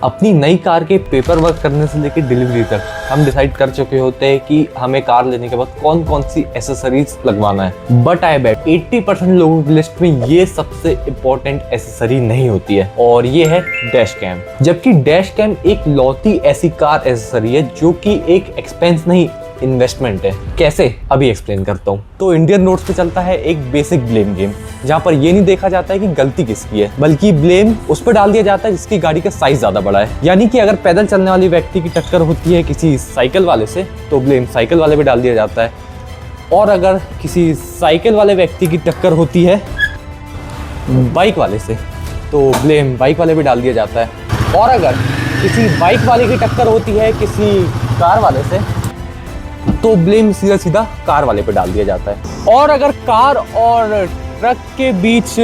अपनी नई कार के पेपर वर्क करने से लेकर डिलीवरी तक हम डिसाइड कर चुके होते हैं कि हमें कार लेने के बाद कौन कौन सी एसेसरीज लगवाना है। बट आई बेट 80% लोगों की लिस्ट में ये सबसे इम्पोर्टेंट एसेसरी नहीं होती है, और ये है डैश कैम। जबकि डैश कैम एक लौती ऐसी कार एसेसरी है जो कि एक एक्सपेंस नहीं, इन्वेस्टमेंट है। कैसे, अभी एक्सप्लेन करता हूँ। तो इंडियन रोड्स पे चलता है एक बेसिक ब्लेम गेम, जहाँ पर ये नहीं देखा जाता है कि गलती किसकी है, बल्कि ब्लेम उस पर डाल दिया जाता है जिसकी गाड़ी का साइज ज्यादा बड़ा है। यानी कि अगर पैदल चलने वाले व्यक्ति की टक्कर होती है किसी साइकिल वाले से, तो ब्लेम साइकिल वाले पे डाल दिया जाता है। और अगर किसी साइकिल वाले व्यक्ति की टक्कर होती है बाइक वाले से, तो ब्लेम बाइक वाले पे डाल दिया जाता है। और अगर किसी बाइक वाले की टक्कर होती है किसी कार वाले से, तो ब्लेम सीधा सीधा कार वाले पे डाल दिया जाता है। और अगर कार और ट्रक के बीच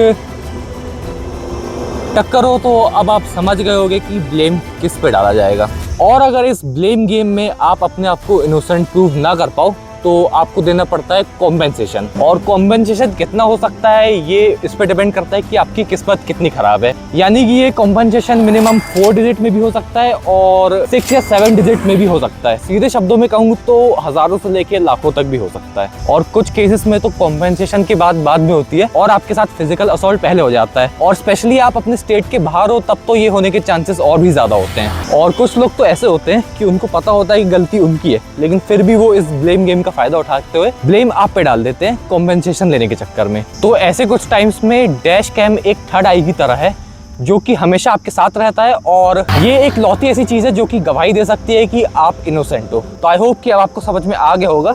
टक्कर हो, तो अब आप समझ गए होंगे कि ब्लेम किस पे डाला जाएगा। और अगर इस ब्लेम गेम में आप अपने आप को इनोसेंट प्रूव ना कर पाओ, तो आपको देना पड़ता है कॉम्पेंसेशन। और कॉम्पेंसेशन कितना हो सकता है ये इस पे डिपेंड करता है कि आपकी किस्मत कितनी खराब है। यानी कि ये कॉम्पेंसेशन मिनिमम 4 डिजिट में भी हो सकता है और 6 या 7 डिजिट में भी हो सकता है। सीधे शब्दों में कहूँ तो हजारों से लेके लाखों तक भी हो सकता है। और कुछ केसेस में तो कॉम्पेंसेशन की बात बाद में होती है और आपके साथ फिजिकल असॉल्ट पहले हो जाता है। और स्पेशली आप अपने स्टेट के बाहर हो, तब तो ये होने के चांसेस और भी ज्यादा होते हैं। और कुछ लोग तो ऐसे होते हैं कि उनको पता होता है कि गलती उनकी है, लेकिन फिर भी वो इस ब्लेम गेम का फायदा उठाते हुए ब्लेम आप पे डाल देते हैं कॉम्पेंसेशन लेने के चक्कर में। तो ऐसे कुछ टाइम्स में डैश कैम एक थर्ड आई की तरह है जो कि हमेशा आपके साथ रहता है, और ये एक लौती ऐसी चीज है जो कि गवाही दे सकती है कि आप इनोसेंट हो। तो आई होप कि अब आपको समझ में आ गया होगा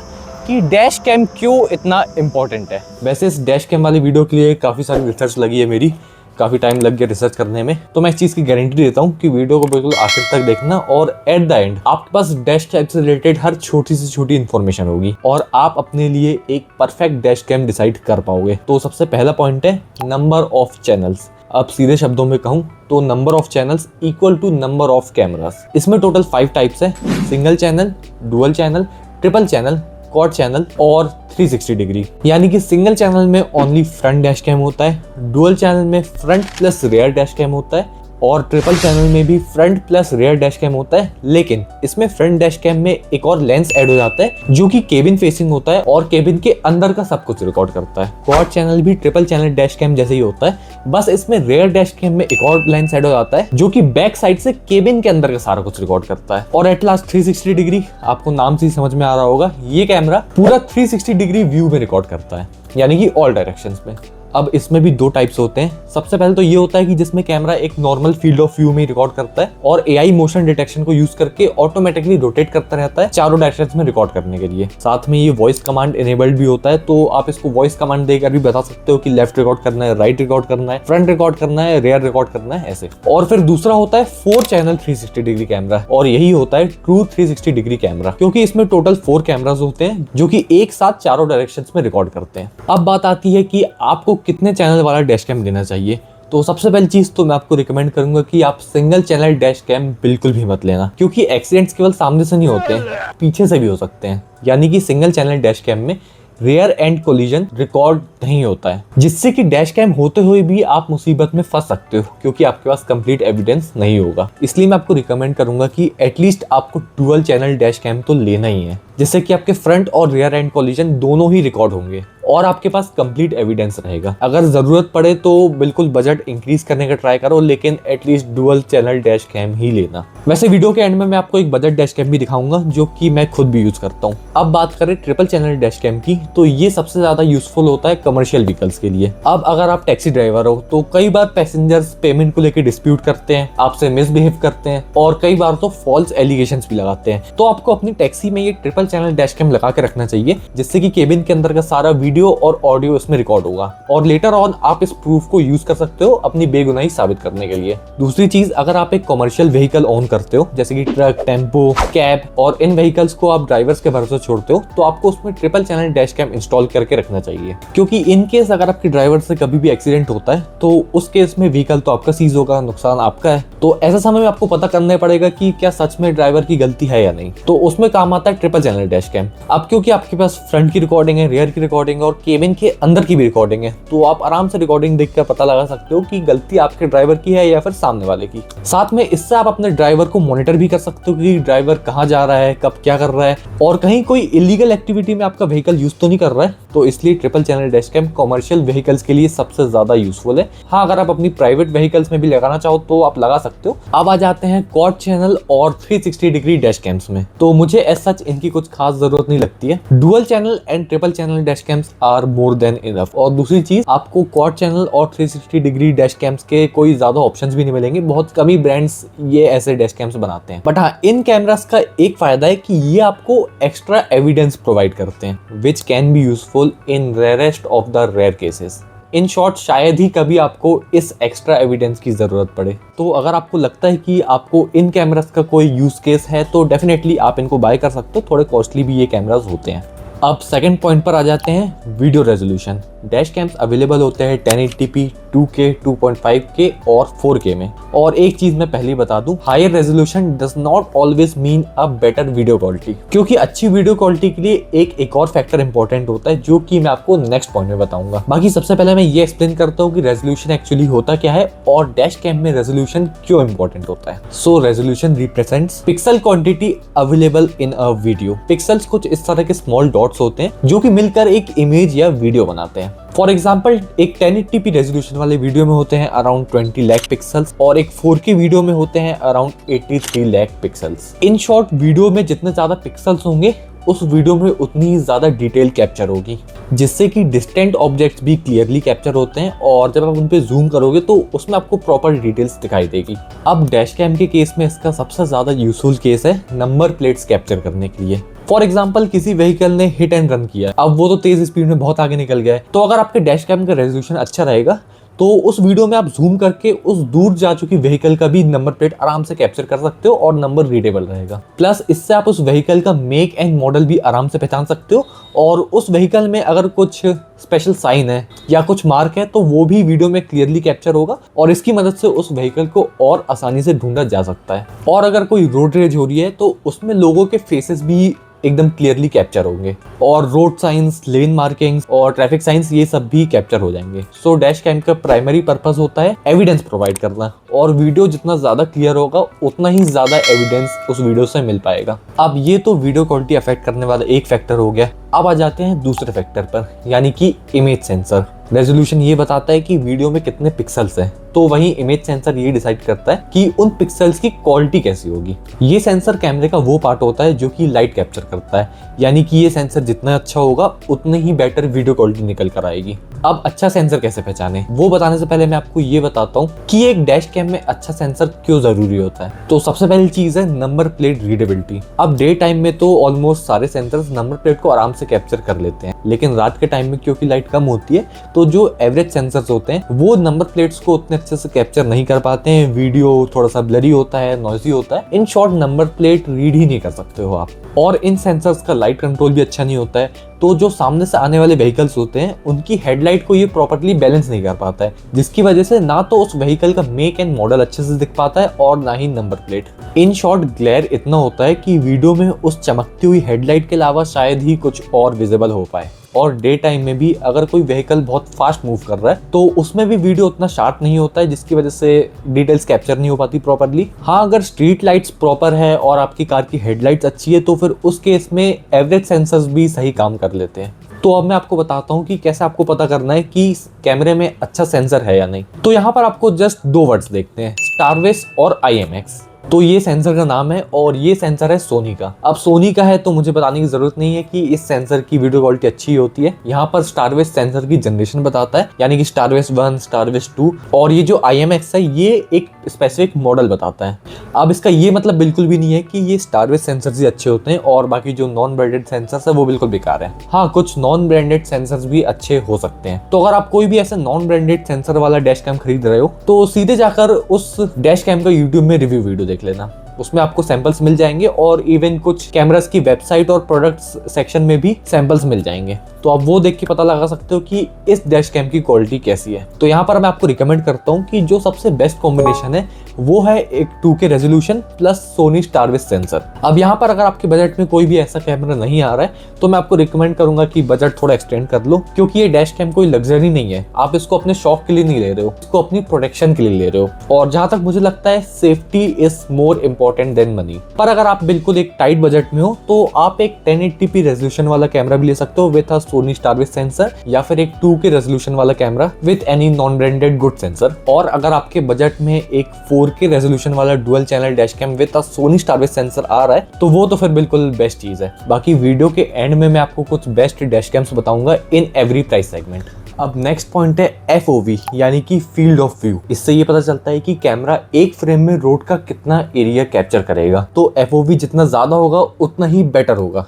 कि डैश कैम क्यों इतना इम्पोर्टेंट है। वैसे इस डैश कैम वाली वीडियो के लिए काफी सारी रिसर्च लगी है, मेरी काफ़ी टाइम लग गया रिसर्च करने में। तो मैं इस चीज़ की गारंटी देता हूँ कि वीडियो को बिल्कुल आखिर तक देखना, और एट द एंड आपके पास डैश कैम से रिलेटेड हर छोटी से छोटी इन्फॉर्मेशन होगी और आप अपने लिए एक परफेक्ट डैश कैम डिसाइड कर पाओगे। तो सबसे पहला पॉइंट है नंबर ऑफ चैनल्स। अब सीधे शब्दों में कहूँ तो number of channels equal to number of cameras. इसमें टोटल 5 टाइप्स है: single channel, dual channel, triple channel, quad channel और 360 डिग्री। यानी कि सिंगल चैनल में ओनली फ्रंट डैश कैम होता है, डुअल चैनल में front plus rear dash cam होता है, और ट्रिपल चैनल में भी front plus rear dash cam होता है। लेकिन इसमें फ्रंट डैश कैम में एक और लेंस ऐड हो जाता है जो कि केबिन फेसिंग होता है और केबिन के अंदर का सब कुछ रिकॉर्ड करता है। क्वाड चैनल भी ट्रिपल चैनल डैश कैम जैसे ही होता है, बस इसमें रियर डैश कैम में एक और लेंस ऐड हो जाता है जो कि बैक साइड से केबिन के अंदर का सारा कुछ रिकॉर्ड करता है। और एट लास्ट 360 डिग्री, आपको नाम से ही समझ में आ रहा होगा, ये कैमरा पूरा 360 डिग्री व्यू में रिकॉर्ड करता है, यानी कि ऑल डायरेक्शंस में। अब इसमें भी 2 टाइप्स होते हैं। सबसे पहले तो ये होता है कि जिसमें कैमरा एक नॉर्मल फील्ड ऑफ व्यू में रिकॉर्ड करता है और एआई मोशन डिटेक्शन को यूज करके ऑटोमेटिकली रोटेट करता रहता है चारों डायरेक्शंस में रिकॉर्ड करने के लिए। साथ में ये वॉइस कमांड इनेबल्ड भी होता है, तो आप इसको वॉइस कमांड देकर भी बता सकते हो कि लेफ्ट रिकॉर्ड करना है, राइट रिकॉर्ड करना है, फ्रंट रिकॉर्ड करना है, रियर रिकॉर्ड करना है, ऐसे। और फिर दूसरा होता है 4 चैनल 360 डिग्री कैमरा, और यही होता है ट्रू 360 डिग्री कैमरा, क्योंकि इसमें टोटल 4 कैमरास होते हैं जो कि एक साथ चारों डायरेक्शंस में रिकॉर्ड करते हैं। अब बात आती है कि आपको कितने चैनल वाला डैश कैम लेना चाहिए। तो सबसे पहली चीज तो मैं आपको रिकमेंड करूंगा कि आप सिंगल चैनल डैश कैम बिल्कुल भी मत लेना, क्योंकि एक्सीडेंट्स केवल सामने से नहीं होते हैं, पीछे से भी हो सकते हैं। यानी कि सिंगल चैनल डैश कैम में रियर एंड कोलिजन रिकॉर्ड नहीं होता है, जिससे कि डैश कैम होते हुए भी आप मुसीबत में फंस सकते हो, क्योंकि आपके पास कंप्लीट एविडेंस नहीं होगा। इसलिए मैं आपको रिकमेंड करूंगा कि एटलीस्ट आपको डुअल चैनल डैश कैम तो लेना ही है, जिससे कि आपके फ्रंट और रियर एंड कोलिजन दोनों ही रिकॉर्ड होंगे और आपके पास कंप्लीट एविडेंस रहेगा। अगर जरूरत पड़े तो बिल्कुल बजट इंक्रीज करने का ट्राई करो, लेकिन at least dual channel dash cam ही लेना। वैसे वीडियो के एंड में मैं आपको एक बजट डैश कैम भी दिखाऊंगा जो कि मैं खुद भी यूज करता हूँ। अब बात करें ट्रिपल चैनल डैश कैम की, तो ये सबसे ज्यादा यूजफुल होता है कमर्शियल व्हीकल्स के लिए। अब अगर आप टैक्सी ड्राइवर हो तो कई बार पैसेंजर्स पेमेंट को लेकर डिस्प्यूट करते हैं, आपसे मिसबिहेव करते हैं और कई बार तो फॉल्स एलिगेशंस भी लगाते हैं। तो आपको अपनी टैक्सी में ये ट्रिपल चैनल डैश कैम लगा के रखना चाहिए, जिससे कि केबिन के अंदर का सारा वीडियो और ऑडियो इसमें रिकॉर्ड होगा और लेटर ऑन आप इस प्रूफ को यूज कर सकते हो अपनी बेगुनाही साबित करने के लिए। दूसरी चीज, अगर आप एक कमर्शियल व्हीकल ओन करते हो जैसे कि ट्रक, टेम्पो, कैब, और इन व्हीकल्स को आप ड्राइवर्स के भरोसे छोड़ते हो, तो आपको उसमें triple channel dash cam install करके रखना चाहिए, क्योंकि इन केस अगर आपके ड्राइवर से कभी भी एक्सीडेंट होता है तो उस केस में व्हीकल तो आपका सीज होगा, नुकसान आपका है। तो ऐसे समय में आपको पता करना पड़ेगा कि क्या सच में ड्राइवर की गलती है या नहीं, तो उसमें काम आता है triple channel channel dash cam. अब क्योंकि आपके पास फ्रंट की रिकॉर्डिंग है, रियर की रिकॉर्डिंग है और केबिन के अंदर की भी रिकॉर्डिंग है, तो आप आराम से रिकॉर्डिंग देखकर पता लगा सकते हो कि गलती आपके ड्राइवर की है या फिर सामने वाले की। साथ में इससे आप अपने ड्राइवर को मॉनिटर भी कर सकते हो कि ड्राइवर कहाँ जा रहा है, कब क्या कर रहा है और कहीं कोई इलीगल एक्टिविटी में आपका व्हीकल यूज तो नहीं कर रहा है। तो इसलिए triple channel dash cam commercial vehicles के लिए सबसे ज्यादा यूजफुल है। हाँ, अगर आप अपनी प्राइवेट व्हीकल्स में भी लगाना चाहो तो आप लगा सकते हो। अब आ जाते हैं क्वाड चैनल और 360 डिग्री डैश कैम्स में। तो मुझे एज सच इनकी कुछ खास जरूरत नहीं लगती है। Dual channel and triple channel dash cams are more than enough. और दूसरी चीज, आपको क्वाड चैनल और 360 डिग्री डैश कैम्स के कोई ज्यादा ऑप्शंस भी नहीं मिलेंगे। बहुत कम ही ब्रांड्स ये ऐसे डैश कैम्स बनाते हैं। बट हाँ, इन कैमरास का एक फायदा है कि ये आपको एक्स्ट्रा एविडेंस प्रोवाइड करते हैं which can be useful in rarest of the rare cases. In short, शायद ही कभी आपको इस एक्स्ट्रा एविडेंस की जरूरत पड़े। तो अगर आपको लगता है कि आपको इन कैमरास का कोई यूज केस है तो डेफिनेटली आप इनको बाय कर सकते हो। थोड़े कॉस्टली भी ये कैमरास होते हैं। अब सेकंड पॉइंट पर आ जाते हैं, video resolution. Dash camps available होते हैं 1080p, 2K, 2.5K और 4K में। और एक चीज मैं पहले ही बता दूं, higher resolution does not always mean a better video quality, क्योंकि अच्छी वीडियो क्वालिटी के लिए एक और फैक्टर इंपॉर्टेंट होता है जो कि मैं आपको नेक्स्ट पॉइंट में बताऊंगा। बाकी सबसे पहले मैं ये एक्सप्लेन करता हूँ कि रेजोल्यूशन एक्चुअली होता क्या है और डैश कैम में रेजोल्यूशन क्यों इंपॉर्टेंट होता है। So resolution represents pixel quantity available in a video. Pixels कुछ इस तरह के स्मॉल डॉट्स होते हैं जो कि मिलकर एक इमेज या वीडियो बनाते हैं। फॉर एग्जाम्पल, एक 1080p रेजोल्यूशन वाले वीडियो में होते हैं अराउंड 20 लाख पिक्सल्स और एक 4K वीडियो में होते हैं around 83 lakh pixels. In short, video में जितने ज्यादा पिक्सल्स होंगे उस वीडियो में उतनी ही ज्यादा डिटेल कैप्चर होगी, जिससे कि डिस्टेंट ऑब्जेक्ट्स भी क्लियरली कैप्चर होते हैं और जब आप उन पे जूम करोगे तो उसमें आपको प्रॉपर डिटेल्स दिखाई देगी। अब डैश कैम के केस में इसका सबसे ज्यादा यूजफुल केस है नंबर प्लेट्स कैप्चर करने के लिए। फॉर एग्जाम्पल, किसी व्हीकल ने हिट एंड रन किया, अब वो तो तेज स्पीड में बहुत आगे निकल गया है, तो अगर आपके डैश कैम का रेजोल्यूशन अच्छा रहेगा तो उस वीडियो में आप जूम करके उस दूर जा चुकी व्हीकल का भी नंबर प्लेट आराम से कैप्चर कर सकते हो और नंबर रीडेबल रहेगा। प्लस इससे आप उस व्हीकल का मेक एंड मॉडल भी आराम से पहचान सकते हो और उस व्हीकल में अगर कुछ स्पेशल साइन है या कुछ मार्क है तो वो भी वीडियो में क्लियरली कैप्चर होगा और इसकी मदद से उस व्हीकल को और आसानी से ढूंढा जा सकता है। और अगर कोई रोड रेज हो रही है तो उसमें लोगों के फेसेस भी एकदम क्लियरली कैप्चर होंगे और रोड साइंस, लेन मार्किंग्स और ट्रैफिक साइंस ये सब भी कैप्चर हो जाएंगे। सो डैश कैम का प्राइमरी पर्पस होता है एविडेंस प्रोवाइड करना और वीडियो जितना ज्यादा क्लियर होगा उतना ही ज्यादा एविडेंस उस वीडियो से मिल पाएगा। अब ये तो वीडियो क्वालिटी अफेक्ट करने वाला एक फैक्टर हो गया। अब आ जाते हैं दूसरे फैक्टर पर, यानी कि इमेज सेंसर। रेजोल्यूशन ये बताता है कि वीडियो में कितने पिक्सल्स हैं, तो वहीं इमेज सेंसर ये डिसाइड करता है कि उन पिक्सल्स की क्वालिटी कैसी होगी। ये सेंसर कैमरे का वो पार्ट होता है जो कि लाइट कैप्चर करता है, यानी कि ये सेंसर जितना अच्छा होगा उतने ही बेटर वीडियो क्वालिटी निकल कर आएगी। अब अच्छा सेंसर कैसे पहचाने, वो बताने से पहले मैं आपको ये बताता हूँ कि एक डैश कैम में अच्छा सेंसर क्यों जरूरी होता है। तो सबसे पहली चीज है नंबर प्लेट रीडेबिलिटी। अब डे टाइम में तो ऑलमोस्ट सारे सेंसर्स नंबर प्लेट को आराम से कैप्चर कर लेते हैं, लेकिन रात के टाइम में क्योंकि लाइट कम होती है तो जो एवरेज सेंसर्स होते हैं वो नंबर प्लेट्स को उतने अच्छे से कैप्चर नहीं कर पाते हैं। वीडियो थोड़ा सा ब्लरी होता है, नॉइजी होता है। In short, number plate read ही नहीं कर सकते हो आप। और इन सेंसर्स का लाइट कंट्रोल भी अच्छा नहीं होता है, तो जो सामने से आने वाले व्हीकल्स होते हैं उनकी हेडलाइट को ये प्रॉपर्ली बैलेंस नहीं कर पाता है, जिसकी वजह से ना तो उस व्हीकल का मेक एंड मॉडल अच्छे से दिख पाता है और ना ही number plate. In short, glare इतना होता है कि वीडियो में उस चमकती हुई हेडलाइट के अलावा शायद ही कुछ और विजिबल हो पाए। और डे टाइम में भी अगर कोई व्हीकल बहुत फास्ट मूव कर रहा है तो उसमें भी वीडियो उतना शार्प नहीं होता है, जिसकी वजह से डिटेल्स कैप्चर नहीं हो पाती प्रॉपर्ली। हाँ, अगर स्ट्रीट लाइट्स प्रॉपर है और आपकी कार की हेडलाइट्स अच्छी है तो फिर उस केस में एवरेज सेंसर्स भी सही काम कर लेते हैं। तो अब मैं आपको बताता हूँ कि कैसे आपको पता करना है कि कैमरे में अच्छा सेंसर है या नहीं। तो यहाँ पर आपको जस्ट दो वर्ड्स देखते हैं, स्टारविस और IMX। तो ये सेंसर का नाम है और ये सेंसर है सोनी का। अब सोनी का है तो मुझे बताने की जरूरत नहीं है कि इस सेंसर की वीडियो क्वालिटी अच्छी होती है। यहाँ पर स्टारविस सेंसर की जनरेशन बताता है, यानी कि स्टारविस 1, स्टारविस 2, और ये जो IMX है ये एक स्पेसिफिक मॉडल बताता है। अब इसका ये मतलब बिल्कुल भी नहीं है कि ये स्टारविस सेंसर्स ही अच्छे होते हैं और बाकी जो नॉन ब्रांडेड सेंसर्स है वो बिल्कुल बेकार है। हाँ, कुछ नॉन ब्रांडेड सेंसर्स भी अच्छे हो सकते हैं। तो अगर आप कोई भी ऐसे नॉन ब्रांडेड सेंसर वाला डैश कैम खरीद रहे हो तो सीधे जाकर उस डैश कैम का यूट्यूब में रिव्यू वीडियो देख लेना। उसमें आपको सैंपल्स मिल जाएंगे और इवन कुछ कैमरास की वेबसाइट और प्रोडक्ट्स सेक्शन में भी सैंपल्स मिल जाएंगे, तो आप वो देख के पता लगा सकते हो कि इस डैश कैम की क्वालिटी कैसी है। तो यहाँ पर मैं आपको रिकमेंड करता हूँ कि जो सबसे बेस्ट कॉम्बिनेशन है वो है एक 2K resolution plus Sony Starvis sensor. अब यहाँ पर अगर आपके बजट में कोई भी ऐसा कैमरा नहीं आ रहा है तो मैं आपको रिकमेंड करूंगा कि बजट थोड़ा एक्सटेंड कर लो, क्योंकि ये डैश कैम कोई लग्जरी नहीं है। आप इसको अपने शौक के लिए नहीं ले रहे हो, इसको अपनी प्रोटेक्शन के लिए ले रहे हो। और जहां तक मुझे लगता है safety is more important then money. पर अगर आप बिल्कुल एक टाइट बजट में हो तो आप एक 1080p रेजोल्यूशन वाला कैमरा भी ले सकते हो with a Sony Starvis sensor, या फिर एक 2K रेजोल्यूशन वाला camera with any non branded good sensor. और अगर आपके बजट में एक 4K रेजोल्यूशन वाला dual channel dash cam with a Sony Starvis sensor आ रहा है तो वो तो फिर बिल्कुल बेस्ट चीज है। बाकी वीडियो के एंड में मैं आपको कुछ बेस्ट डैश कैम्स बताऊंगा इन एवरी प्राइस सेगमेंट। अब नेक्स्ट पॉइंट है FOV यानी कि फील्ड ऑफ व्यू। इससे ये पता चलता है कि कैमरा एक फ्रेम में रोड का कितना एरिया कैप्चर करेगा। तो FOV जितना ज्यादा होगा उतना ही बेटर होगा,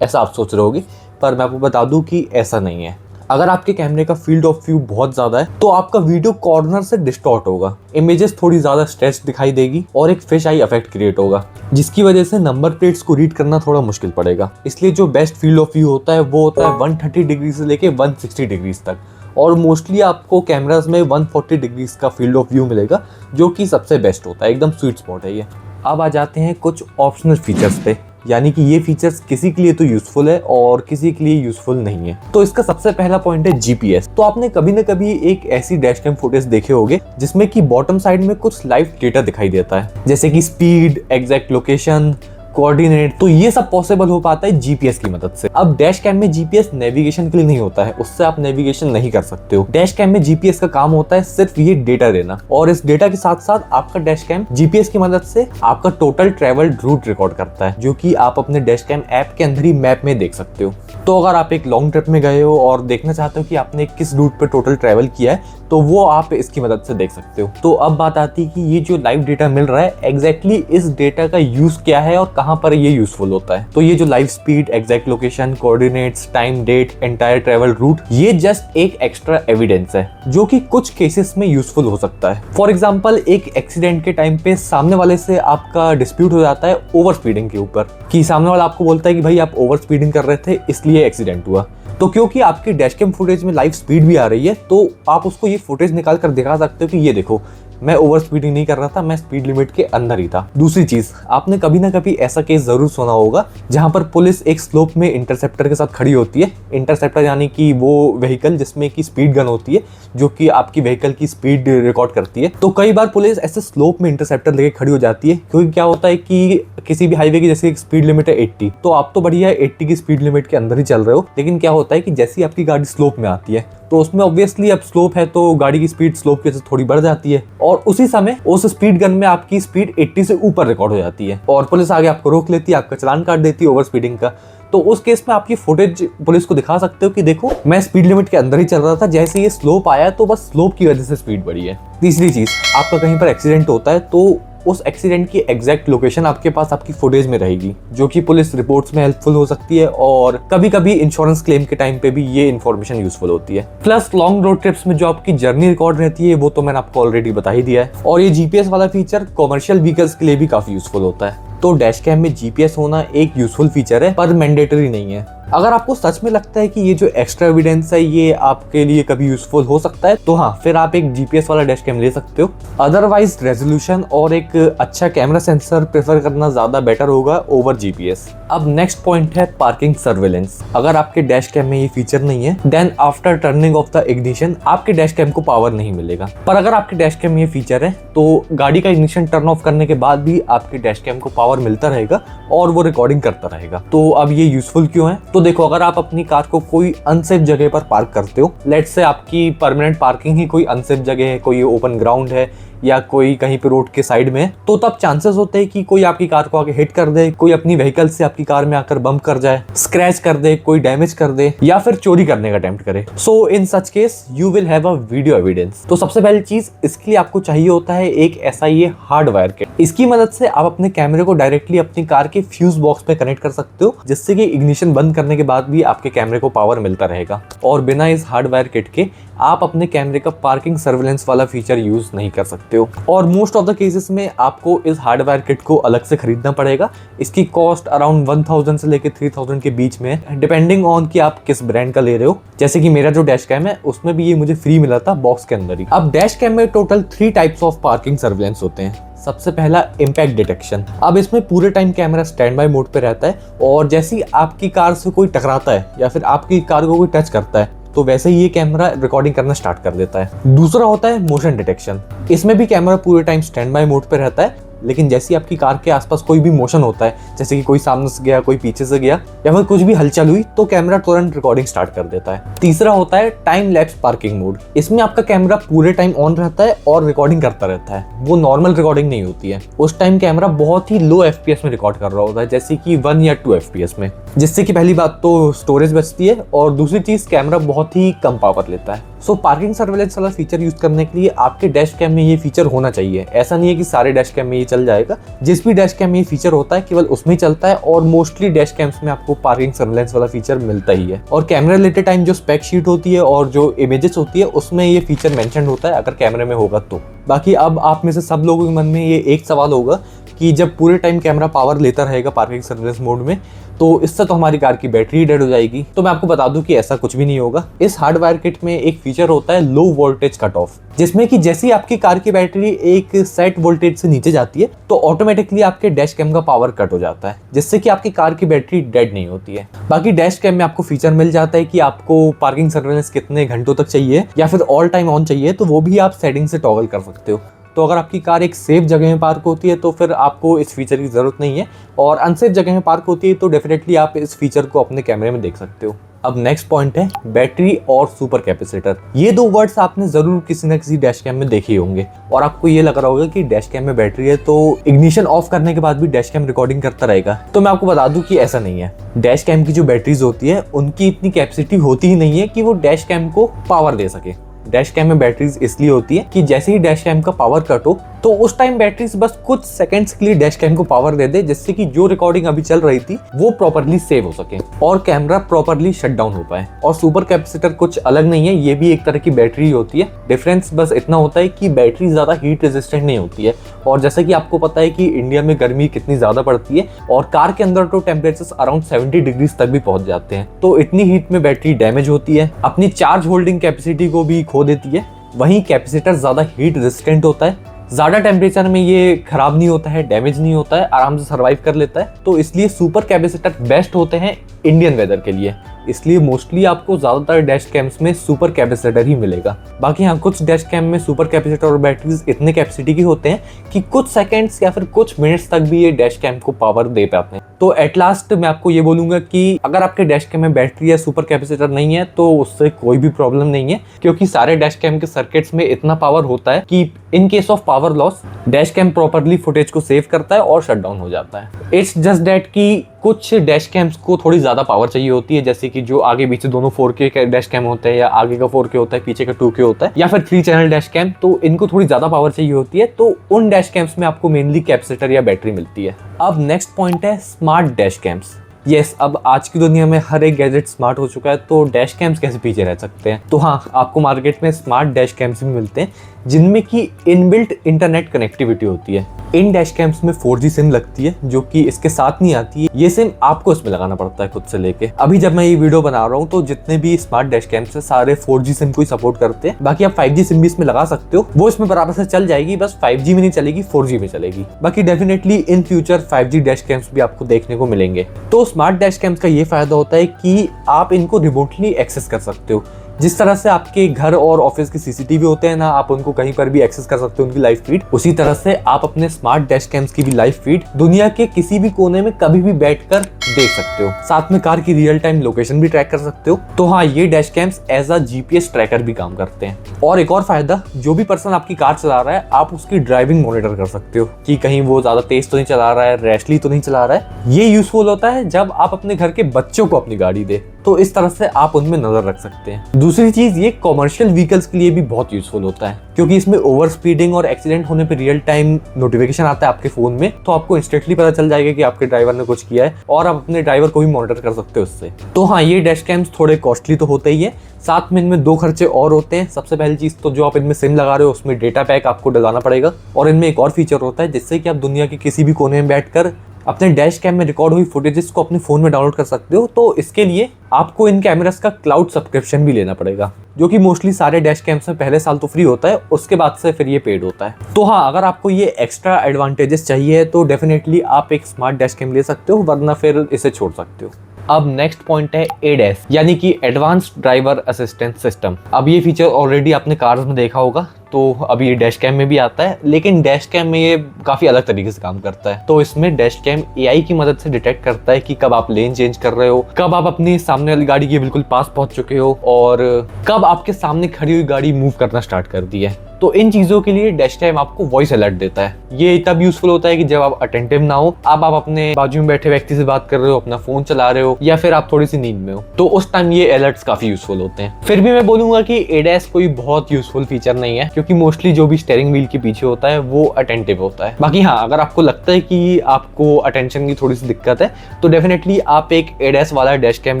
ऐसा आप सोच रहे होगे, पर मैं आपको बता दूं कि ऐसा नहीं है। अगर आपके कैमरे का फील्ड ऑफ व्यू बहुत ज्यादा है तो आपका वीडियो कॉर्नर से डिस्टॉर्ट होगा, इमेजेस थोड़ी ज्यादा स्ट्रेच दिखाई देगी और एक फिश आई इफेक्ट क्रिएट होगा, जिसकी वजह से नंबर प्लेट्स को रीड करना थोड़ा मुश्किल पड़ेगा। इसलिए जो बेस्ट फील्ड ऑफ व्यू होता है वो होता है 130 डिग्री से लेके 160 डिग्री तक, और मोस्टली आपको कैमराज में 140 डिग्री का फील्ड ऑफ व्यू मिलेगा, जो कि सबसे बेस्ट होता है, एकदम स्वीट स्पॉट है ये। अब आ जाते हैं कुछ ऑप्शनल फीचर्स पे, यानी कि ये फीचर्स किसी के लिए तो यूजफुल है और किसी के लिए यूजफुल नहीं है। तो इसका सबसे पहला पॉइंट है GPS। तो आपने कभी ना कभी एक ऐसी डैश कैम फुटेज देखे होंगे जिसमें कि बॉटम साइड में कुछ लाइव डेटा दिखाई देता है, जैसे कि स्पीड, एग्जैक्ट लोकेशन, कोऑर्डिनेट। तो ये सब पॉसिबल हो पाता है GPS की मदद से। अब डैश कैम में GPS नेविगेशन के लिए नहीं होता है, उससे आप नेविगेशन नहीं कर सकते हो। डैश कैम में GPS का काम होता है सिर्फ ये डेटा देना, और इस डेटा के साथ साथ आपका डैश कैम GPS की मदद से आपका टोटल ट्रेवल रूट रिकॉर्ड करता है, जो कि आप अपने डैश कैम ऐप के अंदर ही मैप में देख सकते हो। तो अगर आप एक लॉन्ग ट्रिप में गए हो और देखना चाहते हो कि आपने किस रूट पे टोटल ट्रेवल किया है, तो वो आप इसकी मदद से देख सकते हो। तो अब बात आती है कि ये जो लाइव डेटा मिल रहा है एग्जैक्टली इस डेटा का यूज क्या है और कहां पर ये यूजफुल होता है। तो ये जो live speed, exact location, coordinates, time, date, entire travel route, ये जस्ट एक एक्स्ट्रा एविडेंस है जो कि कुछ केसेस में यूजफुल हो सकता है। फॉर एग्जांपल एक एक्सीडेंट के टाइम पे सामने वाले से आपका डिस्प्यूट हो जाता है ओवर स्पीडिंग के ऊपर, कि सामने वाला आपको बोलता है कि भाई आप ओवर स्पीडिंग कर रहे थे इसलिए एक्सीडेंट हुआ। तो क्योंकि आपकी डैश कैम फुटेज में लाइव स्पीड भी आ रही है तो आप उसको ये फुटेज निकाल कर दिखा सकते हो कि ये देखो मैं ओवर स्पीडिंग नहीं कर रहा था, मैं स्पीड लिमिट के अंदर ही था। दूसरी चीज, आपने कभी ना कभी ऐसा केस जरूर सुना होगा जहां पर पुलिस एक स्लोप में इंटरसेप्टर के साथ खड़ी होती है। इंटरसेप्टर यानी कि वो व्हीकल जिसमें की स्पीड गन होती है जो कि आपकी व्हीकल की स्पीड रिकॉर्ड करती है। तो कई बार पुलिस ऐसे स्लोप में इंटरसेप्टर लेके खड़ी हो जाती है, क्योंकि क्या होता है कि किसी भी हाईवे की जैसे स्पीड लिमिट है 80, तो आप तो बढ़िया 80 की स्पीड लिमिट के अंदर ही चल रहे हो, लेकिन क्या होता है कि जैसी आपकी गाड़ी स्लोप में आती है तो उसमें ऑब्वियसली अब स्लोप है तो गाड़ी की स्पीड स्लोप के से थोड़ी बढ़ जाती है, और उसी समय उस स्पीड गन में आपकी स्पीड 80 से ऊपर रिकॉर्ड हो जाती है और पुलिस आगे आपको रोक लेती है, आपका चालान काट देती है ओवर स्पीडिंग का। तो उस केस में आपकी फुटेज पुलिस को दिखा सकते हो कि देखो मैं स्पीड लिमिट के अंदर ही चल रहा था, जैसे ये स्लोप आया तो बस स्लोप की वजह से स्पीड बढ़ी है। तीसरी चीज, आपका कहीं पर एक्सीडेंट होता है तो उस एक्सीडेंट की एग्जैक्ट लोकेशन आपके पास आपकी फुटेज में रहेगी, जो कि पुलिस रिपोर्ट्स में हेल्पफुल हो सकती है, और कभी कभी इंश्योरेंस क्लेम के टाइम पे भी ये इन्फॉर्मेशन यूजफुल होती है। प्लस लॉन्ग रोड ट्रिप्स में जो आपकी जर्नी रिकॉर्ड रहती है वो तो मैंने आपको ऑलरेडी बता ही दिया है। और ये GPS वाला फीचर कॉमर्शियल व्हीकल्स के लिए भी काफी यूजफुल होता है। तो डैश कैम में GPS होना एक यूजफुल फीचर है पर मैंडेटरी नहीं है। अगर आपको सच में लगता है कि ये जो एक्स्ट्रा एविडेंस है ये आपके लिए कभी यूजफुल हो सकता है तो हाँ, फिर आप एक GPS वाला डैश कैम ले सकते हो। अदरवाइज रेजोल्यूशन और एक अच्छा कैमरा सेंसर प्रेफर करना ज्यादा बेटर होगा ओवर GPS। अब नेक्स्ट पॉइंट है पार्किंग सर्वेलेंस। अगर आपके डैश कैम में ये फीचर नहीं है then after turning off the ignition आपके डैश कैम को पावर नहीं मिलेगा। पर अगर आपके डैश कैम में ये फीचर है तो गाड़ी का इग्निशन टर्न ऑफ करने के बाद भी आपके डैश कैम को पावर मिलता रहेगा और वो रिकॉर्डिंग करता रहेगा। तो अब ये यूजफुल क्यों है? तो देखो, अगर आप अपनी कार को कोई अनसेफ जगह पर पार्क करते हो, लेट्स से आपकी परमानेंट पार्किंग ही कोई अनसेफ जगह है, कोई ओपन ग्राउंड है या कोई कहीं पे रोड के साइड में, तो तब चांसेस होते हैं कि कोई आपकी कार को आके हिट कर दे, कोई अपनी व्हीकल से आपकी कार में आकर बम्प कर जाए, स्क्रैच कर दे, कोई डैमेज कर दे या फिर चोरी करने का अटेम्प्ट करे। So in such case you will have a video evidence. तो सबसे पहली चीज इसके लिए आपको चाहिए होता है एक SIA हार्डवायर किट। इसकी मदद से आप अपने कैमरे को डायरेक्टली अपनी कार के फ्यूज बॉक्स में कनेक्ट कर सकते हो, जिससे कि इग्निशन बंद करने के बाद भी आपके कैमरे को पावर मिलता रहेगा। और बिना इस हार्डवायर किट के आप अपने कैमरे का पार्किंग सर्वेलेंस वाला फीचर यूज नहीं कर सकते। सकते हो। और मोस्ट ऑफ द केसेस में आपको इस हार्डवेयर किट को अलग से खरीदना पड़ेगा। इसकी कॉस्ट अराउंड 1000 से लेकर 3000 के बीच में है, डिपेंडिंग ऑन कि आप किस ब्रांड का ले रहे हो। जैसे कि मेरा जो डैश कैम है उसमें भी ये मुझे फ्री मिला था बॉक्स के अंदर ही। अब डैश कैम में total 3 types of parking surveillance होते हैं। सबसे पहला इम्पैक्ट डिटेक्शन। अब इसमें पूरे time camera stand by mode पे रहता है और जैसे ही आपकी कार से कोई टकराता है या फिर आपकी कार को कोई टच करता है तो वैसे ही ये कैमरा रिकॉर्डिंग करना स्टार्ट कर देता है। दूसरा होता है मोशन डिटेक्शन। इसमें भी कैमरा पूरे टाइम स्टैंड बाय मोड पे रहता है, लेकिन जैसे आपकी कार के आसपास कोई भी मोशन होता है, जैसे कि कोई सामने से गया, कोई पीछे से गया या फिर कुछ भी हलचल हुई, तो कैमरा तुरंत रिकॉर्डिंग स्टार्ट कर देता है। तीसरा होता है टाइम लैप्स पार्किंग मोड। इसमें आपका कैमरा पूरे टाइम ऑन रहता है और रिकॉर्डिंग करता रहता है। वो नॉर्मल रिकॉर्डिंग नहीं होती है। उस टाइम कैमरा बहुत ही लो FPS में रिकॉर्ड कर रहा होता है, जैसे कि 1 या 2 FPS में, जिससे कि पहली बात तो स्टोरेज बचती है और दूसरी चीज कैमरा बहुत ही कम पावर लेता है। सो पार्किंग सर्वेलेंस वाला फीचर यूज करने के लिए आपके डैश कैम में ये फीचर होना चाहिए। ऐसा नहीं है कि सारे डैश कैम में ये चल जाएगा। जिस भी डैश कैम में ये फीचर होता है केवल उसमें चलता है और मोस्टली डैश कैम्स में आपको पार्किंग सर्वेलेंस वाला फीचर मिलता ही है। और कैमरा रिलेटेड टाइम जो स्पेक शीट होती है और जो इमेजेस होती है उसमें ये फीचर मेंशन होता है अगर कैमरे में होगा तो। बाकी अब आप में से सब लोगों के मन में ये एक सवाल होगा कि जब पूरे टाइम कैमरा पावर लेता रहेगा पार्किंग सर्विलेंस मोड में तो इससे तो हमारी कार की बैटरी डेड हो जाएगी। तो मैं आपको बता दूं कि ऐसा कुछ भी नहीं होगा। इस हार्डवेयर किट में एक फीचर होता है लो वोल्टेज कट ऑफ, जिसमें कि जैसे ही आपकी कार की बैटरी एक सेट वोल्टेज से नीचे जाती है तो ऑटोमेटिकली आपके डैश कैम का पावर कट हो जाता है, जिससे कि आपकी कार की बैटरी डेड नहीं होती है। बाकी डैश कैम में आपको फीचर मिल जाता है कि आपको पार्किंग सर्विलेंस कितने घंटों तक चाहिए या फिर ऑल टाइम ऑन चाहिए, तो वो भी आप सेटिंग से टॉगल कर सकते हो। तो अगर आपकी कार एक सेफ जगह में पार्क होती है तो फिर आपको इस फीचर की ज़रूरत नहीं है, और अनसेफ जगह में पार्क होती है तो डेफिनेटली आप इस फीचर को अपने कैमरे में देख सकते हो। अब नेक्स्ट पॉइंट है बैटरी और सुपर कैपेसिटर। ये दो वर्ड्स आपने जरूर किसी न किसी डैश कैम में देखे होंगे और आपको ये लग रहा होगा कि डैश कैम में बैटरी है तो इग्निशन ऑफ करने के बाद भी डैश कैम रिकॉर्डिंग करता रहेगा। तो मैं आपको बता दूं कि ऐसा नहीं है। डैश कैम की जो बैटरीज होती है उनकी इतनी कैपेसिटी होती ही नहीं है कि वो डैश कैम को पावर दे सके। डैश कैम में बैटरीज इसलिए होती है कि जैसे ही डैश कैम का पावर कट हो तो उस टाइम बैटरीज बस कुछ सेकंड्स के लिए डैश कैम को पावर दे दे, जिससे कि जो रिकॉर्डिंग अभी चल रही थी वो प्रॉपर्ली सेव हो सके और कैमरा प्रॉपर्ली शट डाउन हो पाए। और सुपर कैपेसिटर कुछ अलग नहीं है, ये भी एक तरह की बैटरी होती है। डिफरेंस बस इतना होता है कि बैटरी ज्यादा हीट रेजिस्टेंट नहीं होती है, और जैसे कि आपको पता है कि इंडिया में गर्मी कितनी ज्यादा पड़ती है और कार के अंदर तो टेम्परेचर अराउंड 70 डिग्रीज तक भी पहुंच जाते हैं, तो इतनी हीट में बैटरी डैमेज होती है, अपनी चार्ज होल्डिंग कैपेसिटी को भी खो देती है। वहीं कैपेसिटर ज्यादा हीट रेजिस्टेंट होता है, ज्यादा टेम्परेचर में ये खराब नहीं होता है, डैमेज नहीं होता है, आराम से सर्वाइव कर लेता है। तो इसलिए सुपर कैपेसिटर बेस्ट होते हैं इंडियन वेदर के लिए। इसलिए मोस्टली आपको ज्यादातर डैश कैम्स में सुपर कैपेसिटर ही मिलेगा। बाकी हाँ, कुछ डैश कैम में सुपर कैपेसिटर और बैटरीज इतने कैपेसिटी की होते हैं कि कुछ सेकंड्स या फिर कुछ मिनट्स तक भी ये डैश कैम को पावर दे पाते हैं। तो एट लास्ट मैं आपको ये बोलूंगा कि अगर आपके डैश कैम में बैटरी या सुपर कैपेसिटर नहीं है तो उससे कोई भी प्रॉब्लम नहीं है, क्योंकि सारे डैश कैम के सर्किट्स में इतना पावर होता है कि in case of power loss dash cam properly footage को सेव करता है और शट डाउन हो जाता है। इट्स जस्ट दैट कि कुछ डैश कैम्स को थोड़ी ज्यादा पावर चाहिए होती है, जैसे कि जो आगे पीछे दोनों 4K डैश कैम होते हैं, या आगे का 4K होता है पीछे का 2K होता है, या फिर 3 चैनल डैश कैम, तो इनको थोड़ी ज्यादा पावर चाहिए होती है। तो उन डैश कैम्स में आपको मेनली कैपेसिटर या बैटरी मिलती है। अब नेक्स्ट पॉइंट है स्मार्ट डैश कैम्स। यस, अब आज की दुनिया में हर एक गैजेट स्मार्ट हो चुका है, तो डैश कैम्स कैसे पीछे रह सकते हैं। तो हाँ, आपको मार्केट में स्मार्ट डैश कैम्स भी मिलते हैं जिनमें की इनबिल्ट इंटरनेट कनेक्टिविटी होती है। इन डैश कैम्स में 4G सिम लगती है, जो कि इसके साथ नहीं आती है। ये सिम आपको इसमें लगाना पड़ता है खुद से लेके। अभी जब मैं ये वीडियो बना रहा हूँ तो जितने भी स्मार्ट डैश कैम्स है सारे 4G सिम को ही सपोर्ट करते हैं। बाकी आप 5G सिम भी इसमें लगा सकते हो, वो इसमें बराबर से चल जाएगी, बस 5G में नहीं चलेगी, 4G में चलेगी। बाकी definitely in future 5G dash camps भी आपको देखने को मिलेंगे। तो स्मार्ट डैश कैम्स का ये फायदा होता है कि आप इनको रिमोटली एक्सेस कर सकते हो। जिस तरह से आपके घर और ऑफिस के CCTV होते हैं ना, आप उनको कहीं पर भी एक्सेस कर सकते हो उनकी लाइव फीड, उसी तरह से आप अपने स्मार्ट डैश कैम्स की भी लाइव फीड दुनिया के किसी भी कोने में कभी भी बैठकर देख सकते हो। साथ में कार की रियल टाइम लोकेशन भी ट्रैक कर सकते हो। तो हाँ, ये dash cams as a GPS tracker भी काम करते हैं। और एक और फायदा, जो भी पर्सन आपकी कार चला रहा है आप उसकी ड्राइविंग मॉनिटर कर सकते हो कि कहीं वो ज्यादा तेज तो नहीं चला रहा है, रैशली तो नहीं चला रहा है। ये यूजफुल होता है जब आप अपने घर के बच्चों को अपनी गाड़ी दे, तो इस तरह से आप उनमें नजर रख सकते हैं। दूसरी चीज, ये कॉमर्शियल व्हीकल्स के लिए भी बहुत यूजफुल होता है, क्योंकि इसमें ओवर स्पीडिंग और एक्सीडेंट होने पे रियल टाइम नोटिफिकेशन आता है आपके फोन में, तो आपको इंस्टेंटली पता चल जाएगा कि आपके ड्राइवर ने कुछ किया है और आप आप अपने ड्राइवर को भी मॉनिटर कर सकते हो उससे। तो हाँ, ये डैश कैम्स थोड़े कॉस्टली तो होते ही है, साथ में इनमें 2 खर्चे और होते हैं। सबसे पहली चीज़ तो जो आप इनमें सिम लगा रहे हो उसमें डेटा पैक आपको डलवाना पड़ेगा, और इनमें एक और फीचर होता है जिससे कि आप दुनिया के किसी भी कोने में बैठकर अपने डैश कैम में रिकॉर्ड हुई फुटेजेस को अपने फ़ोन में डाउनलोड कर सकते हो। तो इसके लिए आपको इन कैमरास का क्लाउड सब्सक्रिप्शन भी लेना पड़ेगा, जो कि मोस्टली सारे डैश कैम्स में पहले साल तो फ्री होता है, उसके बाद से फिर ये पेड होता है। तो हाँ, अगर आपको ये एक्स्ट्रा एडवांटेजेस चाहिए तो डेफिनेटली आप एक स्मार्ट डैश कैम ले सकते हो, वरना फिर इसे छोड़ सकते हो। अब नेक्स्ट पॉइंट है ADAS, यानी कि एडवांस्ड ड्राइवर असिस्टेंट सिस्टम। अब ये फीचर ऑलरेडी आपने कार्स में देखा होगा, तो अभी ये डैश कैम में भी आता है, लेकिन डैश कैम में ये काफ़ी अलग तरीके से काम करता है। तो इसमें डैश कैम AI की मदद से डिटेक्ट करता है कि कब आप लेन चेंज कर रहे हो, कब आप अपनी सामने वाली गाड़ी के बिल्कुल पास पहुंच चुके हो, और कब आपके सामने खड़ी हुई गाड़ी मूव करना स्टार्ट कर दी है। तो इन चीज़ों के लिए डैश कैम आपको वॉइस अलर्ट देता है। ये तब यूजफुल होता है कि जब आप अटेंटिव ना हो, आप अपने बाजू में बैठे व्यक्ति से बात कर रहे हो, अपना फोन चला रहे हो, या फिर आप थोड़ी सी नींद में हो, तो उस टाइम ये अलर्ट्स काफी यूजफुल होते हैं। फिर भी मैं बोलूंगा कि ADAS कोई बहुत यूजफुल फीचर नहीं है, क्योंकि मोस्टली जो भी स्टीयरिंग व्हील के पीछे होता है वो अटेंटिव होता है। बाकी हाँ, अगर आपको लगता है कि आपको अटेंशन की थोड़ी सी दिक्कत है तो डेफिनेटली आप एक ADAS वाला डैश कैम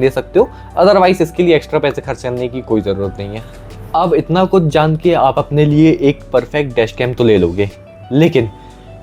ले सकते हो, अदरवाइज इसके लिए एक्स्ट्रा पैसे खर्च करने की कोई जरूरत नहीं है। अब इतना कुछ जान के आप अपने लिए एक परफेक्ट डैश कैम तो ले लोगे, लेकिन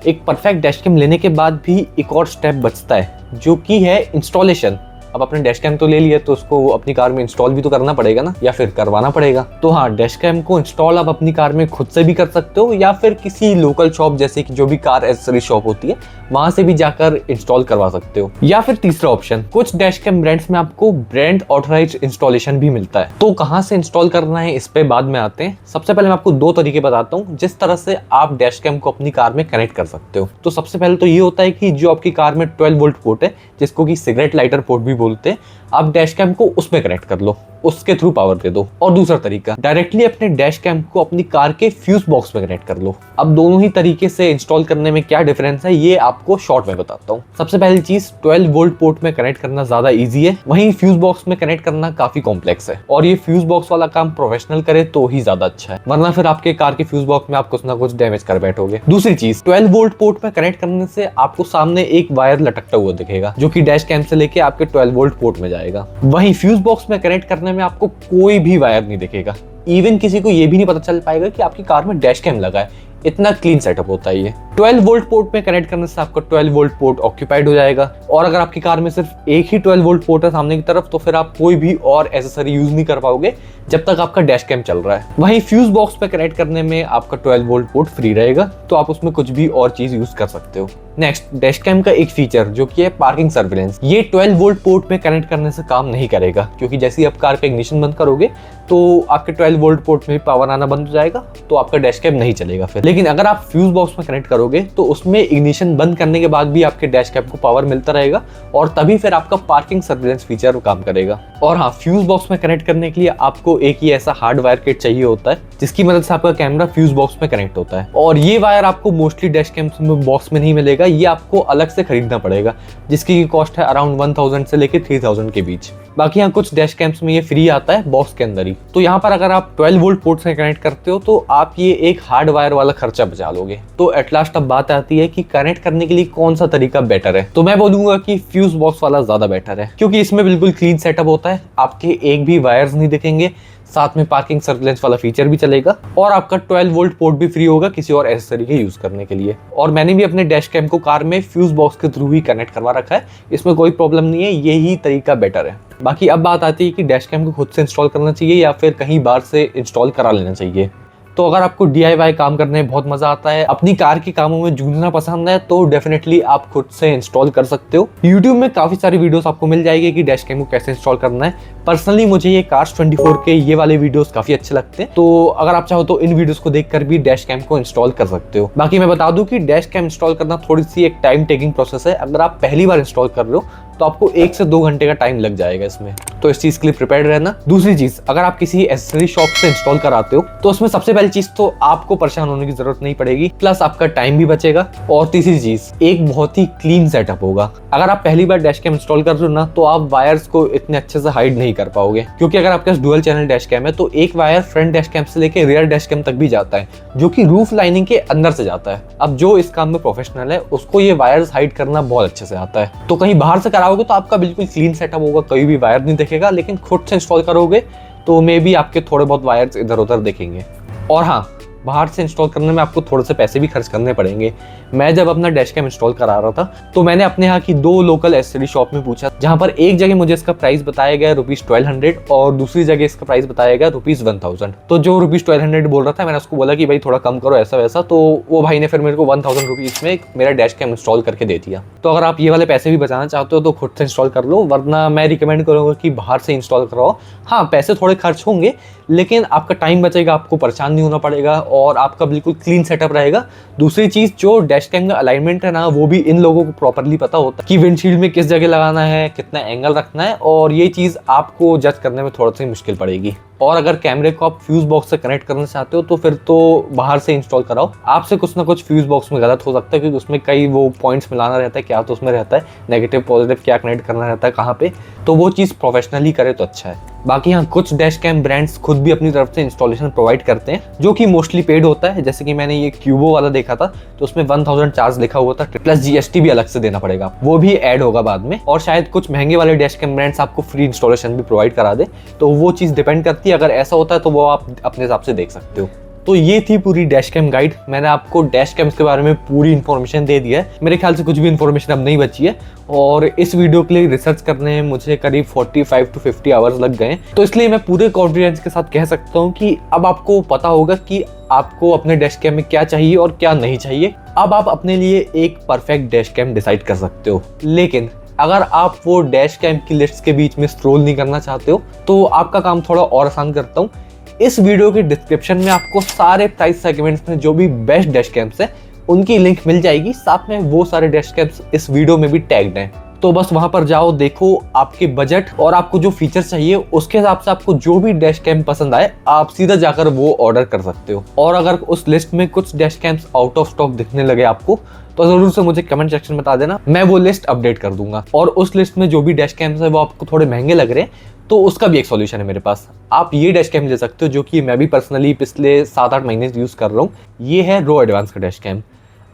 एक परफेक्ट डैश कैम लेने के बाद भी एक और स्टेप बचता है, जो कि है इंस्टॉलेशन। अब अपने डैश कैम तो ले लिया, तो उसको अपनी कार में इंस्टॉल भी तो करना पड़ेगा ना, या फिर करवाना पड़ेगा। तो हाँ, डैश कैम को इंस्टॉल आप अपनी कार में खुद से भी कर सकते हो, या फिर किसी लोकल शॉप जैसे कि जो भी कार एक्सेसरी शॉप होती है वहां से भी जाकर इंस्टॉल करवा सकते हो। या फिर तीसरा ऑप्शन, कुछ डैश कैम ब्रांड्स में आपको ब्रांड ऑथराइज्ड इंस्टॉलेशन भी मिलता है। तो कहाँ से इंस्टॉल करना है इस पे बाद में आते हैं। सबसे पहले मैं आपको 2 तरीके बताता हूँ जिस तरह से आप डैश कैम को अपनी कार में कनेक्ट कर सकते हो। तो सबसे पहले तो ये होता है कि जो आपकी कार में 12 वोल्ट पोर्ट है, जिसको कि सिगरेट लाइटर पोर्ट भी बोलते हैं, आप डैश कैम को उसमें कनेक्ट कर लो, उसके थ्रू पावर दे दो। और दूसरा तरीका, डायरेक्टली अपने डैश कैम को अपनी कार के फ्यूज बॉक्स में कनेक्ट कर लो। अब दोनों ही तरीके से इंस्टॉल करने में क्या डिफरेंस है ये आपको शॉर्ट में बताता हूँ। सबसे पहली चीज, 12 वोल्ट पोर्ट में कनेक्ट करना ज्यादा इजी है, वहीं फ्यूज बॉक्स में कनेक्ट करना काफी कॉम्प्लेक्स है, और ये फ्यूज बॉक्स वाला काम प्रोफेशनल करे तो ही ज्यादा अच्छा है, वरना फिर आपके कार के फ्यूज बॉक्स में आप कुछ ना कुछ डैमेज कर बैठोगे। दूसरी चीज, 12 वोल्ट पोर्ट में कनेक्ट करने से आपको सामने एक वायर लटकता हुआ दिखेगा, जो कि डैश कैम से लेके आपके 12 वोल्ट पोर्ट में जाएगा। वहीं फ्यूज बॉक्स में कनेक्ट करने में आपको कोई भी वायर नहीं दिखेगा, इवन किसी को ये भी नहीं पता चल पाएगा कि आपकी कार में डैश कैम लगा है। इतना क्लीन सेटअप होता है ये। 12 वोल्ट पोर्ट में कनेक्ट करने से आपका 12 वोल्ट पोर्ट ऑक्यूपाइड हो जाएगा, और अगर आपकी कार में सिर्फ एक ही 12 वोल्ट पोर्ट है सामने की तरफ, तो फिर आप कोई भी और एसेसरी यूज नहीं कर पाओगे जब तक आपका डैश कैम चल रहा है। वहीं फ्यूज बॉक्स पे कनेक्ट करने में आपका 12 वोल्ट पोर्ट फ्री रहेगा, तो आप उसमें कुछ भी और चीज यूज कर सकते हो। नेक्स्ट, डैश कैम का एक फीचर जो कि है पार्किंग सर्विलेंस। ये 12 वोल्ट पोर्ट में कनेक्ट करने से काम नहीं करेगा, क्योंकि जैसे ही आप कार का इग्निशन बंद करोगे तो आपके 12 वोल्ट पोर्ट में पावर आना बंद हो जाएगा, तो आपका डैश कैम नहीं चलेगा फिर। लेकिन अगर आप फ्यूज बॉक्स में कनेक्ट करोगे तो उसमें इग्निशन बंद करने के बाद भी आपके डैश कैम को पावर मिलता रहेगा, और तभी फिर आपका पार्किंग सर्विलेंस फीचर काम करेगा। और हाँ, फ्यूज बॉक्स में कनेक्ट करने के लिए आपको एक ही ऐसा हार्ड वायर किट चाहिए होता है, जिसकी मदद से आपका कैमरा फ्यूज बॉक्स में कनेक्ट होता है। और ये वायर आपको मोस्टली डैश कैम बॉक्स में नहीं मिलेगा, ये आपको अलग से खरीदना पड़ेगा, जिसकी कॉस्ट है अराउंड 1000 से लेकर 3000 के बीच। बाकी यहाँ कुछ डैश कैम्स में ये फ्री आता है बॉक्स के अंदर ही। तो यहाँ पर अगर आप 12 वोल्ट पोर्ट से कनेक्ट करते हो तो आप ये एक हार्ड वायर वाला खर्चा बचा लोगे। तो एट लास्ट अब बात आती है कि कनेक्ट करने के लिए कौन सा तरीका बेटर है। तो मैं बोलूंगा कि फ्यूज बॉक्स वाला ज्यादा बेटर है, क्योंकि इसमें बिल्कुल क्लीन सेटअप होता है, आपके एक भी वायर्स नहीं दिखेंगे, साथ में पार्किंग सर्विलेंस वाला फीचर भी चलेगा, और आपका 12 वोल्ट पोर्ट भी फ्री होगा किसी और एसेसरी के यूज करने के लिए। और मैंने भी अपने डैश कैम को कार में फ्यूज बॉक्स के थ्रू ही कनेक्ट करवा रखा है, इसमें कोई प्रॉब्लम नहीं है, यही तरीका बेटर है। बाकी अब बात आती है कि डैश कैम को खुद से इंस्टॉल करना चाहिए या फिर कहीं बाहर से इंस्टॉल करा लेना चाहिए। तो अगर आपको DIY काम करने में बहुत मजा आता है, अपनी कार के कामों में जूझना पसंद है, तो डेफिनेटली आप खुद से इंस्टॉल कर सकते हो। YouTube में काफी सारी वीडियोस आपको मिल जाएगी कि डैश कैम को कैसे इंस्टॉल करना है। पर्सनली मुझे ये कार्स 24 के ये वाले वीडियोस काफी अच्छे लगते हैं, तो अगर आप चाहो तो इन वीडियोस को देखकर भी डैश कैम को इंस्टॉल कर सकते हो। बाकी मैं बता दूं कि डैश कैम इंस्टॉल करना थोड़ी सी एक टाइम टेकिंग प्रोसेस है। अगर आप पहली बार इंस्टॉल कर रहे हो तो आपको 1 से 2 घंटे का टाइम लग जाएगा इसमें, तो इस चीज के लिए प्रिपेयर्ड रहना। दूसरी चीज, अगर आप किसी एसेसरी शॉप से इंस्टॉल कराते हो तो उसमें सबसे पहली चीज तो आपको परेशान होने की जरूरत नहीं पड़ेगी, प्लस आपका टाइम भी बचेगा। और तीसरी चीज, एक बहुत ही क्लीन सेटअप होगा। अगर आप पहली बार डैश कैम इंस्टॉल कर रहे हो ना, तो आप वायर्स को इतने अच्छे से हाइड नहीं कर पाओगे, क्योंकि अगर आपके पास डुअल चैनल डैश कैम है तो एक वायर फ्रंट डैश कैम से लेकर रियर डैश कैम तक भी जाता है, जो कि रूफ लाइनिंग के अंदर से जाता है। अब जो इस काम में प्रोफेशनल है उसको ये वायर्स हाइड करना बहुत अच्छे से आता है। तो कहीं बाहर से करा चलाओगे तो आपका बिल्कुल क्लीन सेटअप होगा, कहीं भी वायर नहीं दिखेगा, लेकिन खुद से इंस्टॉल करोगे तो मे बी आपके थोड़े बहुत वायर्स इधर उधर दिखेंगे। और हाँ, बाहर से इंस्टॉल करने में आपको थोड़े से पैसे भी खर्च करने पड़ेंगे। मैं जब अपना डैश कैम इंस्टॉल करा रहा था तो मैंने अपने यहाँ की 2 लोकल एसटीडी शॉप में पूछा, जहाँ पर एक जगह मुझे इसका प्राइस बताया गया ₹1200 और दूसरी जगह इसका प्राइस बताया गया ₹1000। तो जो ₹1200 बोल रहा था, मैंने उसको बोला कि भाई थोड़ा कम करो ऐसा वैसा, तो वो भाई ने फिर मेरे को 1000 रुपीज़ में मेरा डैश कैम इंस्टॉल करके दे दिया। तो अगर आप ये वाले पैसे भी बचाना चाहते हो तो खुद से इंस्टॉल कर लो, वरना मैं रिकमेंड करूँगा कि बाहर से इंस्टॉल कराओ। हाँ, पैसे थोड़े खर्च होंगे, लेकिन आपका टाइम बचेगा, आपको परेशान नहीं होना पड़ेगा और आपका बिल्कुल क्लीन सेटअप रहेगा। दूसरी चीज़, जो डैश कैम का अलाइनमेंट है ना, वो भी इन लोगों को प्रॉपरली पता होता है कि विंडशील्ड में किस जगह लगाना है, कितना एंगल रखना है, और ये चीज़ आपको जज करने में थोड़ा सी मुश्किल पड़ेगी। और अगर कैमरे को आप फ्यूज बॉक्स से कनेक्ट करना चाहते हो तो फिर तो बाहर से इंस्टॉल कराओ। आपसे कुछ ना कुछ फ्यूज बॉक्स में गलत हो सकता है, क्योंकि उसमें कई वो पॉइंट्स मिलाना रहता है, क्या तो उसमें रहता है नेगेटिव पॉजिटिव, क्या कनेक्ट करना रहता है कहाँ पे, तो वो चीज़ प्रोफेशनली करे तो अच्छा है। बाकी हाँ, कुछ डैश कैम ब्रांड्स खुद भी अपनी तरफ से इंस्टॉलेशन प्रोवाइड करते हैं, जो कि मोस्टली पेड होता है। जैसे कि मैंने ये क्यूबो वाला देखा था तो उसमें 1000 चार्ज लिखा हुआ था, प्लस GST भी अलग से देना पड़ेगा, वो भी ऐड होगा बाद में। और शायद कुछ महंगे वाले डैश कैम ब्रांड्स आपको फ्री इंस्टॉलेशन भी प्रोवाइड करा दे, तो वो चीज़ डिपेंड करती है। अगर ऐसा होता है तो वो आप अपने हिसाब से देख सकते हो। तो ये थी पूरी डैश कैम गाइड। मैंने आपको डैश कैम्स के बारे में पूरी इन्फॉर्मेशन दे दी है। मेरे ख्याल से कुछ भी इन्फॉर्मेशन अब नहीं बची है, और इस वीडियो के लिए रिसर्च करने में मुझे करीब 45 to 50 आवर्स लग गए। तो इसलिए मैं पूरे कॉन्फिडेंस के साथ कह सकता हूँ कि अब आपको पता होगा कि आपको अपने डैश कैम में क्या चाहिए और क्या नहीं चाहिए। अब आप अपने लिए एक परफेक्ट डैश कैम डिसाइड कर सकते हो। लेकिन अगर आप वो डैश कैम की लिस्ट के बीच में स्क्रॉल नहीं करना चाहते हो तो आपका काम थोड़ा और आसान करता हूँ। इस वीडियो के डिस्क्रिप्शन में आपको सारे प्राइस सेगमेंट्स में जो भी बेस्ट डैश कैम्स हैं उनकी लिंक मिल जाएगी। साथ में वो सारे डैश कैम्स इस वीडियो में भी टैग्ड हैं, तो बस वहां पर जाओ, देखो आपके बजट और आपको जो फीचर चाहिए उसके हिसाब से आपको जो भी डैश कैम पसंद आए आप सीधा जाकर वो ऑर्डर कर सकते हो। और अगर उस लिस्ट में कुछ dash camps out of stock दिखने लगे आपको तो जरूर से मुझे कमेंट सेक्शन में बता देना, मैं वो लिस्ट अपडेट कर दूंगा। और उस लिस्ट में जो भी डैश कैम्स है वो आपको थोड़े महंगे लग रहे हैं तो उसका भी एक सॉल्यूशन है मेरे पास। आप ये डैश कैम ले सकते हो, जो कि मैं भी पर्सनली पिछले 7-8 महीने से यूज कर रहा हूँ। ये है रो एडवांस का डैश कैम।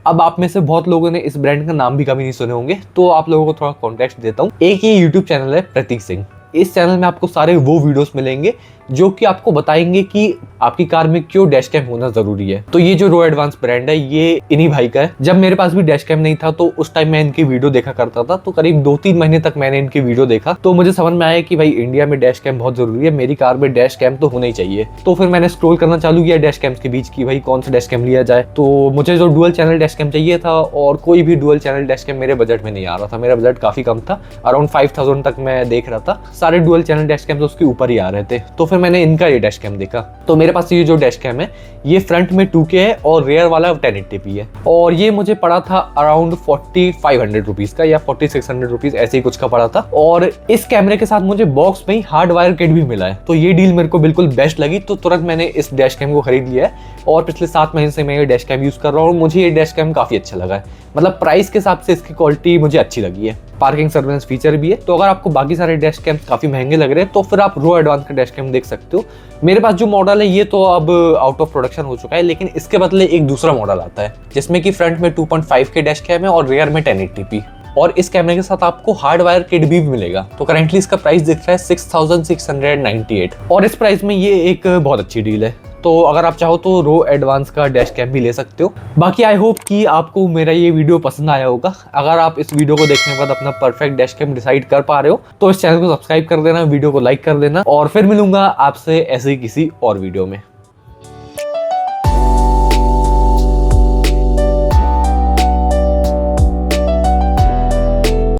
अब आप में से बहुत लोगों ने इस ब्रांड का नाम भी कभी नहीं सुने होंगे, तो आप लोगों को थोड़ा कॉन्टेक्स्ट देता हूँ। एक ये यूट्यूब चैनल है प्रतीक सिंह। इस चैनल में आपको सारे वो वीडियोस मिलेंगे जो कि आपको बताएंगे कि आपकी कार में क्यों डैश कैम होना जरूरी है। तो ये जो रो एडवांस ब्रांड है ये इन्हीं भाई का है। जब मेरे पास भी डैश कैम नहीं था तो उस टाइम मैं इनकी वीडियो देखा करता था, तो करीब 2-3 महीने तक मैंने इनकी वीडियो देखा, तो मुझे समझ में आया कि भाई इंडिया में डैश कैम बहुत जरूरी है, मेरी कार में डैश कैम तो होना ही चाहिए। तो फिर मैंने स्क्रॉल करना चालू किया डैश कैम्स के बीच की भाई कौन सा डैश कैम लिया जाए। तो मुझे जो डुअल चैनल डैश कैम चाहिए था, और कोई भी डुअल चैनल डैश कैम मेरे बजट में नहीं आ रहा था। मेरा बजट काफी कम था, अराउंड 5000 तक मैं देख रहा था। सारे डुअल चैनल डैश कैम्स उसके ऊपर ही आ रहे थे। तो फिर मैंने इनका ये डैश कैम देखा। तो मेरे पास ये जो डैश कैम है ये फ्रंट में 2K है और रेयर वाला 1080p है, और ये मुझे पड़ा था अराउंड 4500 रुपीज का या 4600 रुपीज ऐसे ही कुछ का पड़ा था। और इस कैमरे के साथ मुझे बॉक्स में ही हार्ड वायर किट भी मिला है, तो ये डील मेरे को बिल्कुल बेस्ट लगी। तो तुरंत मैंने इस डैश कैम को खरीद लिया है और पिछले 7 महीने से मैं ये डैश कैम यूज कर रहा हूँ। मुझे ये डैश कैम काफी अच्छा लगा है, मतलब प्राइस के हिसाब से इसकी क्वालिटी मुझे अच्छी लगी है। पार्किंग सर्विलेंस फीचर भी है। तो अगर आपको बाकी सारे डैश कैम काफी महंगे लग रहे हैं तो फिर आप रो एडवांस का डैश कैम देख सकते हो। मेरे पास जो मॉडल है ये तो अब आउट ऑफ प्रोडक्शन हो चुका है, लेकिन इसके बदले एक दूसरा मॉडल आता है जिसमें कि फ्रंट में 2.5K डैश कैम है और रेयर में 1080p, और इस कैमरे के साथ आपको हार्ड वायर किट भी मिलेगा। तो करेंटली इसका प्राइस दिख रहा है 6698, और इस प्राइस में ये एक बहुत अच्छी डील है। तो अगर आप चाहो तो रो एडवांस का डैश कैम भी ले सकते हो। बाकी आई होप कि आपको मेरा ये वीडियो पसंद आया होगा। अगर आप इस वीडियो को देखने के बाद अपना परफेक्ट डैश कैम डिसाइड कर पा रहे हो तो इस चैनल को सब्सक्राइब कर देना, वीडियो को लाइक कर देना, और फिर मिलूंगा आपसे ऐसे ही किसी और वीडियो में।